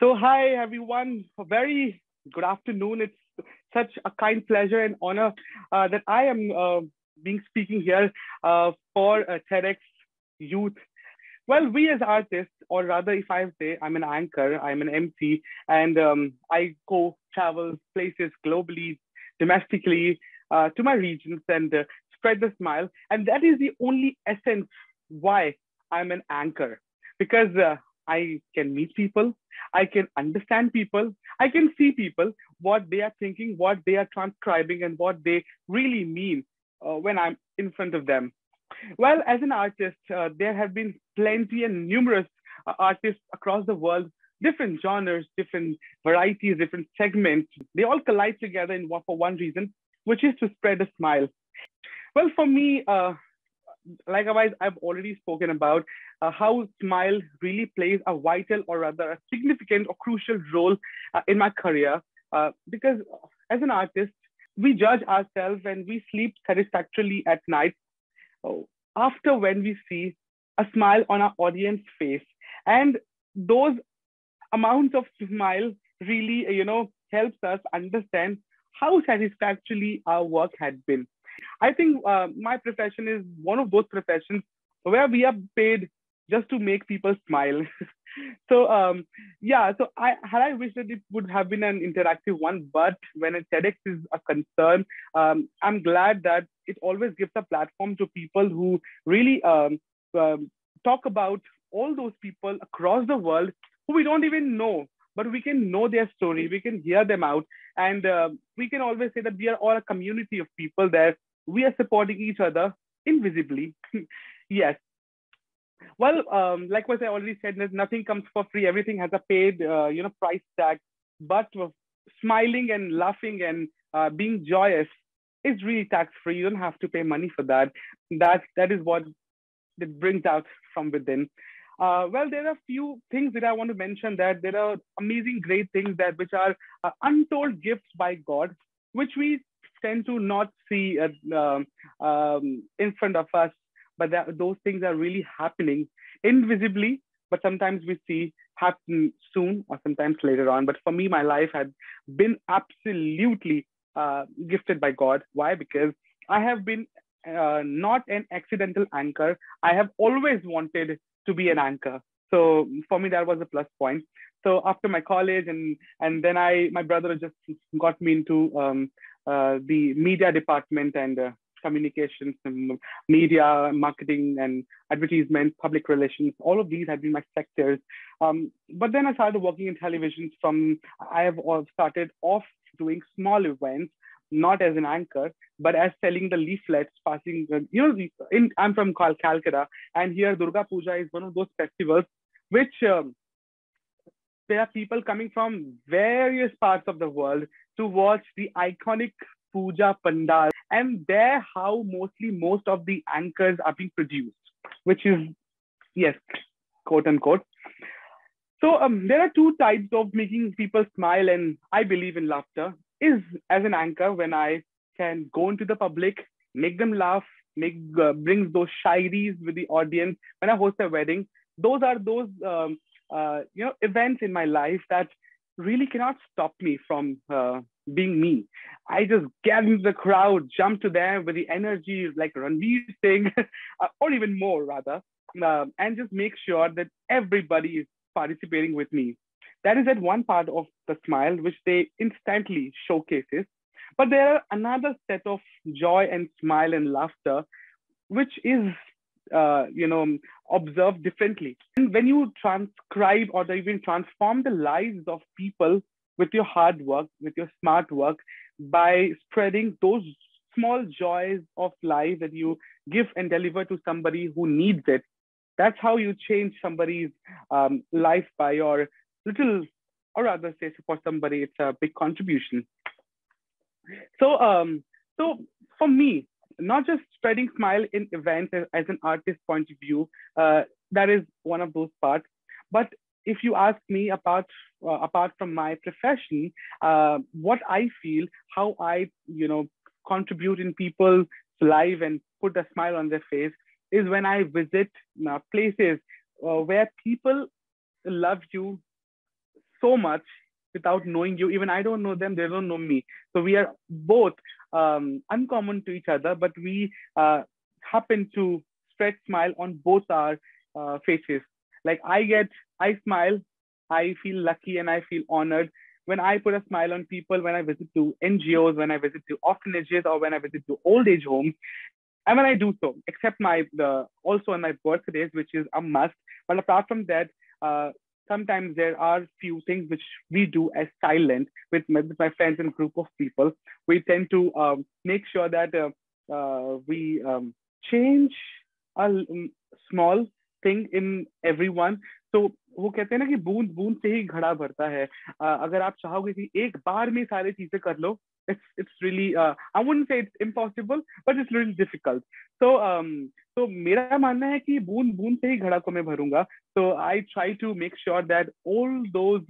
So, hi everyone. A very good afternoon. It's such a kind pleasure and honor that I am being speaking here for TEDx Youth. Well, we as artists, or rather, if I say I'm an anchor, I'm an MC, and I go travel places globally, domestically, to my regions and spread the smile. And that is the only essence why I'm an anchor, because I can meet people, I can understand people, I can see people, what they are thinking, what they are transcribing, and what they really mean when I'm in front of them. Well, as an artist, there have been plenty and numerous artists across the world, different genres, different varieties, different segments. They all collide together for one reason, which is to spread a smile. Well, for me, likewise, I've already spoken about how smile really plays a vital or rather a significant or crucial role in my career. Because as an artist, we judge ourselves and we sleep satisfactorily at night after when we see a smile on our audience face. And those amounts of smile really, helps us understand how satisfactorily our work had been. I think my profession is one of those professions where we are paid just to make people smile. So yeah, so I wished that it would have been an interactive one, but when a TEDx is a concern, I'm glad that it always gives a platform to people who really talk about all those people across the world who we don't even know, but we can know their story, we can hear them out, and we can always say that we are all a community of people there. We are supporting each other invisibly. Yes. Well, likewise, I already said that nothing comes for free. Everything has a paid, price tag. But smiling and laughing and being joyous is really tax free. You don't have to pay money for that. That is what it brings out from within. Well, there are a few things that I want to mention. That there are amazing, great things that which are untold gifts by God, which we tend to not see in front of us, but those things are really happening invisibly, but sometimes we see happen soon or sometimes later on. But for me, my life had been absolutely gifted by God. Why? Because I have been not an accidental anchor. I have always wanted to be an anchor. So for me, that was a plus point. So after my college and then my brother just got me into the media department and communications and media, marketing and advertisement, public relations. All of these have been my sectors. But then I started working in television I have started off doing small events, not as an anchor, but as selling the leaflets, passing, I'm from Calcutta, and here Durga Puja is one of those festivals which there are people coming from various parts of the world to watch the iconic puja pandal, and there how mostly most of the anchors are being produced, which is, yes, quote unquote. So there are two types of making people smile, and I believe in laughter is as an anchor when I can go into the public, make them laugh, bring those shairis with the audience. When I host a wedding, those are those events in my life that really cannot stop me from being me. I just get into the crowd, jump to them with the energy like Ranveer Singh, or even more rather, and just make sure that everybody is participating with me. That is at one part of the smile, which they instantly showcases. But there are another set of joy and smile and laughter, which is observed differently. And when you transcribe or even transform the lives of people with your hard work, with your smart work, by spreading those small joys of life that you give and deliver to somebody who needs it, that's how you change somebody's life by your little, or rather say for somebody, it's a big contribution. So for me, not just spreading smile in events as an artist point of view, that is one of those parts. But if you ask me apart from my profession, what I feel, how I contribute in people's life and put a smile on their face is when I visit places where people love you so much without knowing you. Even I don't know them, they don't know me. So we are both uncommon to each other, but we happen to spread smile on both our faces. Like I smile, I feel lucky and I feel honored when I put a smile on people, when I visit to NGOs, when I visit to orphanages, or when I visit to old age homes. And when I do so, except also on my birthdays, which is a must. But apart from that, uh, sometimes there are few things which we do as silent with my friends and group of people. We tend to make sure that we change a small thing in everyone. So वो कहते हैं ना कि बूंद बूंद से ही घड़ा भरता है. अगर आप चाहोगे कि एक बार में सारी चीजें कर लो, it's really I wouldn't say it's impossible, but it's really difficult. So मेरा मानना है कि बूंद बूंद से ही घड़ा को मैं भरूंगा. So I try to make sure that all those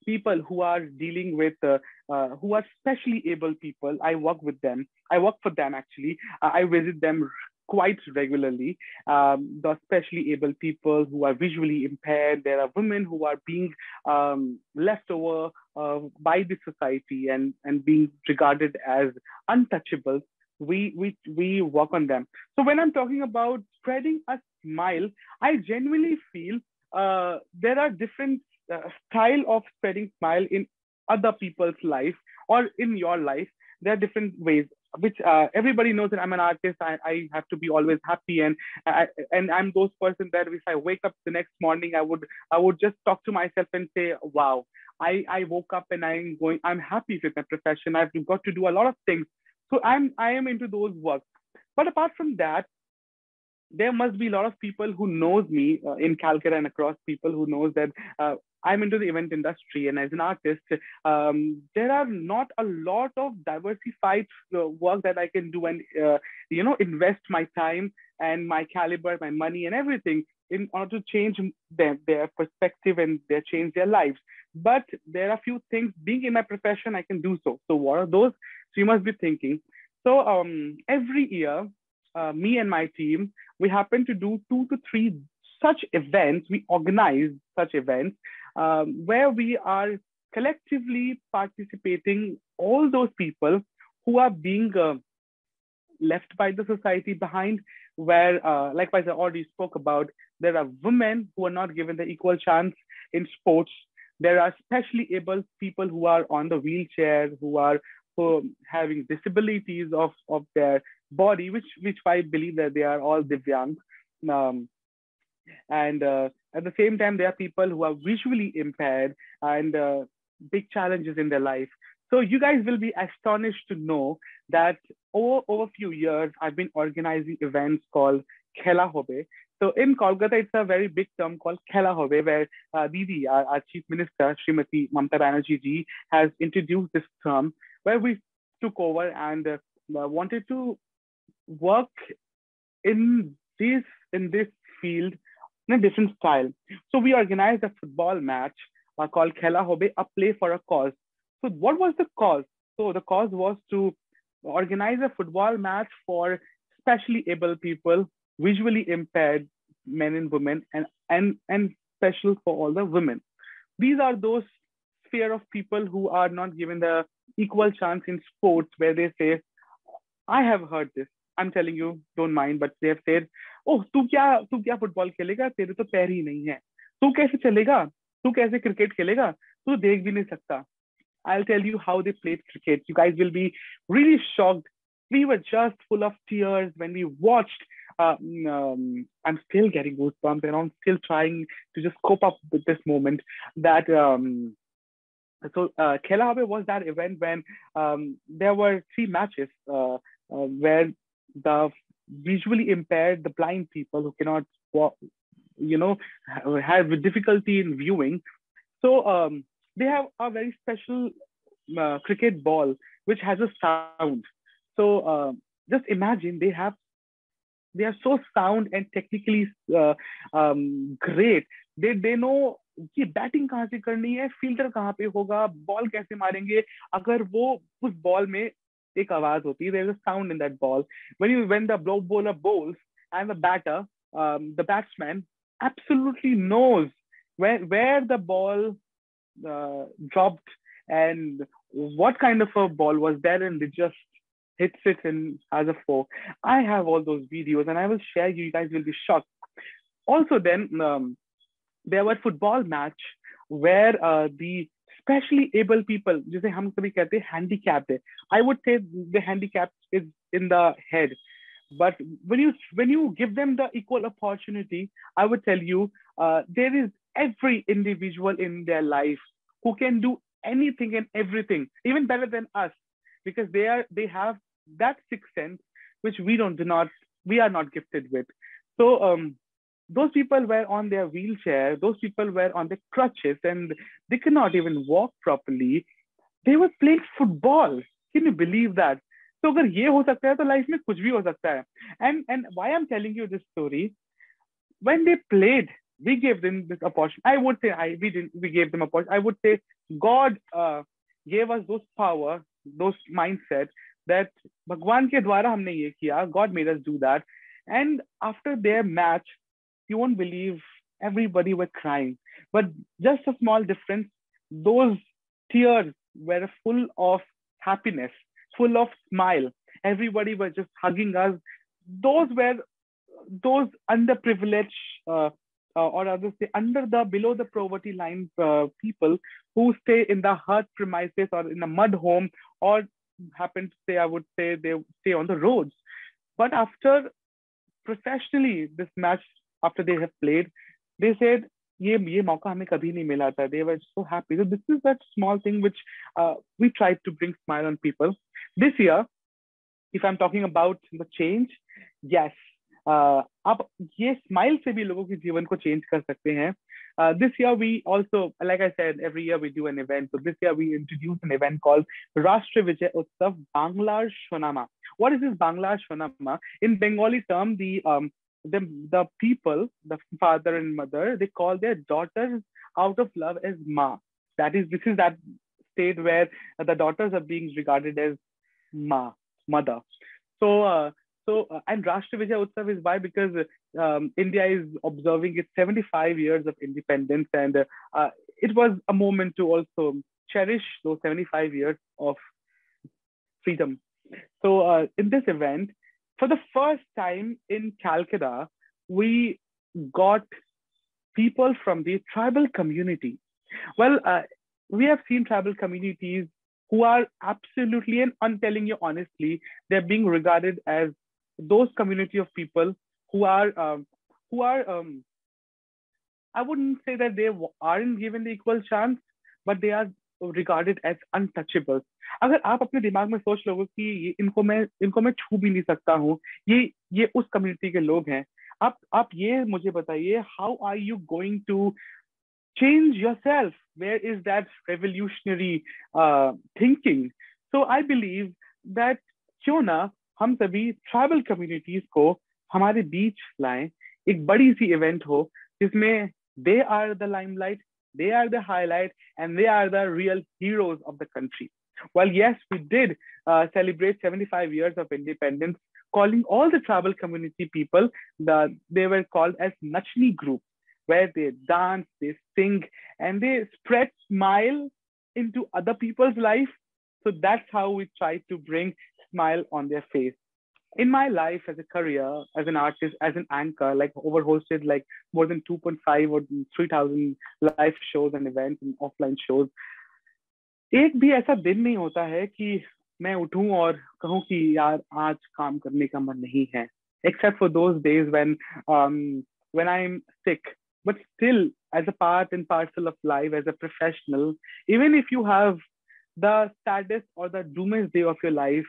people who are dealing with who are specially able people, I work with them. I work for them actually. I visit them quite regularly. The specially able people who are visually impaired. There are women who are being left over by the society and being regarded as untouchable. We work on them. So when I'm talking about spreading a smile, I genuinely feel there are different style of spreading smile in other people's life or in your life. There are different ways, which everybody knows that I'm an artist. I have to be always happy, and I'm those person that if I wake up the next morning, I would just talk to myself and say, wow, I woke up and I'm happy with my profession. I've got to do a lot of things. So I am into those work. But apart from that, there must be a lot of people who knows me in Calcutta and across, people who knows that I'm into the event industry, and as an artist, there are not a lot of diversified work that I can do and invest my time and my caliber, my money, and everything in order to change their perspective and change their lives. But there are few things being in my profession I can do so. So what are those? So you must be thinking. So every year, me and my team, we happen to do 2 to 3 such events. We organize such events where we are collectively participating all those people who are being left by the society behind, where, like I already spoke about, there are women who are not given the equal chance in sports. There are specially able people who are on the wheelchair, who are having disabilities of their body, which I believe that they are all Divyang. Um, and at the same time, there are people who are visually impaired and big challenges in their life. So you guys will be astonished to know that over a few years, I've been organizing events called Khela Hobe. So in Kolkata, it's a very big term called Khela Hobe, where Didi, our Chief Minister, Srimati Mamta Banerjee ji, has introduced this term, where we took over and wanted to work in this field in a different style. So we organized a football match called Khela Hobe, a play for a cause. So what was the cause? So the cause was to organize a football match for specially able people, visually impaired men and women, and special for all the women. These are those sphere of people who are not given the equal chance in sports, where they say, I have heard this. I'm telling you, don't mind, but they have said, oh, तू क्या football खेलेगा, तेरे तो पैर ही नहीं है, तू कैसे चलेगा, तू कैसे क्रिकेट खेलेगा, तू देख भी नहीं सकता. I'll tell you how they played cricket. You guys will be really shocked. We were just full of tears when we watched. I'm still getting goosebumps, and I'm still trying to just cope up with this moment. Khela Habe was that event when there were 3 matches where the visually impaired, the blind people who cannot walk, have difficulty in viewing. So they have a very special cricket ball which has a sound. So just imagine they are so sound and technically great. They know कि batting कहाँ से करनी है, fielder कहाँ पे होगा, ball कैसे मारेंगे. अगर वो उस बॉल में एक आवाज होती है, there is a sound in that ball. When the bowler bowls and the batsman absolutely knows where the ball dropped and what kind of a ball was there, and it just hits it in as a four. I have all those videos and I will share you. You guys will be shocked. Also, then there were football match where the specially able people, जिसे हम कभी कहते हैं handicapped है. I would say the handicap is in the head. But when you give them the equal opportunity, I would tell you there is every individual in their life who can do anything and everything, even better than us, because they have that sixth sense which we are not gifted with. So those people were on their wheelchair, those people were on their crutches, and they cannot even walk properly. They were playing football. Can you believe that? तो अगर ये हो सकता है तो life में कुछ भी हो सकता है. And why I'm telling you this story, when they played, we gave them this opportunity. I would say we gave them a opportunity. I would say God gave us those power, those mindset that भगवान के द्वारा हमने ये किया. God made us do that. And after their match, you won't believe, everybody were crying. But just a small difference, those tears were full of happiness, full of smile. Everybody was just hugging us. Those were those underprivileged or others say below the poverty line people who stay in the hut premises or in a mud home, or happen to say, I would say, they stay on the roads. But after professionally this match, after they have played, they said ये मौका हमें कभी नहीं मिला था. They were so happy. So this is that small thing which we tried to bring smile on people. This year, if I'm talking about the change, yes, आप ये smile से भी लोगों के जीवन को change कर सकते हैं. This year we also, like I said, every year we do an event. So this year we introduced an event called Rashtra Vijay Utsav Banglar Shonama. What is this Banglar Shonama? In Bengali term, the people, the father and mother, they call their daughters out of love as Ma. This is that state where the daughters are being regarded as Ma, mother. So and Rashtra Vijay Utsav is why? Because India is observing its 75 years of independence, and it was a moment to also cherish those 75 years of freedom. So in this event, for the first time in Calcutta, we got people from the tribal community. Well, we have seen tribal communities who are absolutely, and I'm telling you honestly, they're being regarded as those community of people who are I wouldn't say that they aren't given the equal chance, but they are regarded as untouchables. अगर आप अपने दिमाग में सोच लोगे कि इनको मैं छू भी नहीं सकता हूँ, ये उस कम्युनिटी के लोग हैं. आप ये मुझे बताइए, how are you going to change yourself? Where is that revolutionary thinking? So I believe that क्यों ना हम सभी ट्राइबल कम्युनिटीज को हमारे बीच लाएं, एक बड़ी सी इवेंट हो जिसमें they are the limelight, they are the highlight, and they are the real heroes of the country. Well, yes, we did celebrate 75 years of independence, calling all the tribal community people, they were called as Nachni group, where they dance, they sing, and they spread smile into other people's life. So that's how we try to bring smile on their face. In my life as a career, as an artist, as an anchor, like overhosted like more than 2.5 or 3,000 live shows and events and offline shows, एक भी ऐसा दिन नहीं होता है कि मैं उठूं और कहूं कि यार आज काम करने का मन नहीं है, except for those days when I'm sick. But still, as a part and parcel of life, as a professional, even if you have the saddest or the doomest day of your life,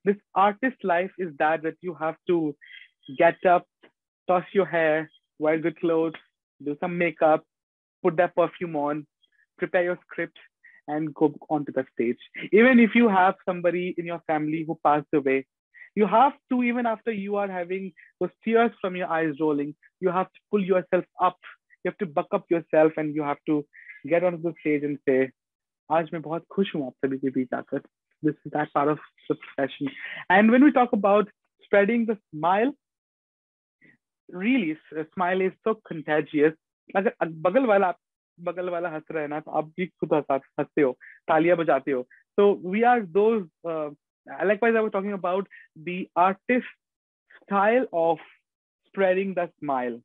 this artist life is that you have to get up, toss your hair, wear good clothes, do some makeup, put that perfume on, prepare your script, and go onto the stage. Even if you have somebody in your family who passed away, you have to, even after you are having those tears from your eyes rolling, you have to pull yourself up. You have to buck up yourself, and you have to get onto the stage and say, आज मैं बहुत खुश हूँ आप सभी के बीच आकर. This is that part of the profession. And when we talk about spreading the smile, really, a smile is so contagious. अगर बगल वाला हंस रहा है ना, तो आप भी खुद हंसते हो, तालियां बजाते हो. So we are those. Likewise, I was talking about the artist style of spreading the smile.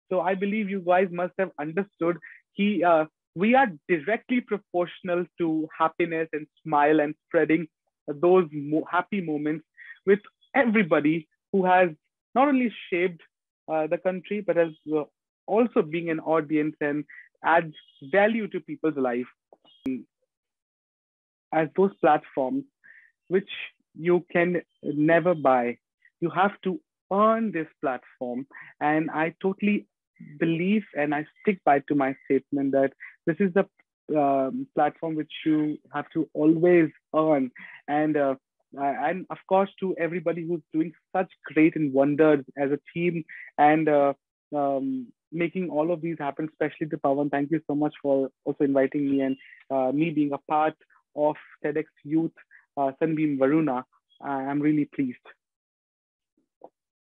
So I believe you guys must have understood we are directly proportional to happiness and smile and spreading those happy moments with everybody who has not only shaped the country, but has also being an audience and adds value to people's life as those platforms which you can never buy. You have to earn this platform. And I totally believe and I stick by to my statement that this is the platform which you have to always earn. And of course, to everybody who's doing such great and wonders as a team and making all of these happen, especially to Pawan. Thank you so much for also inviting me and me being a part of TEDx Youth, SunbeamVaruna. I'm really pleased.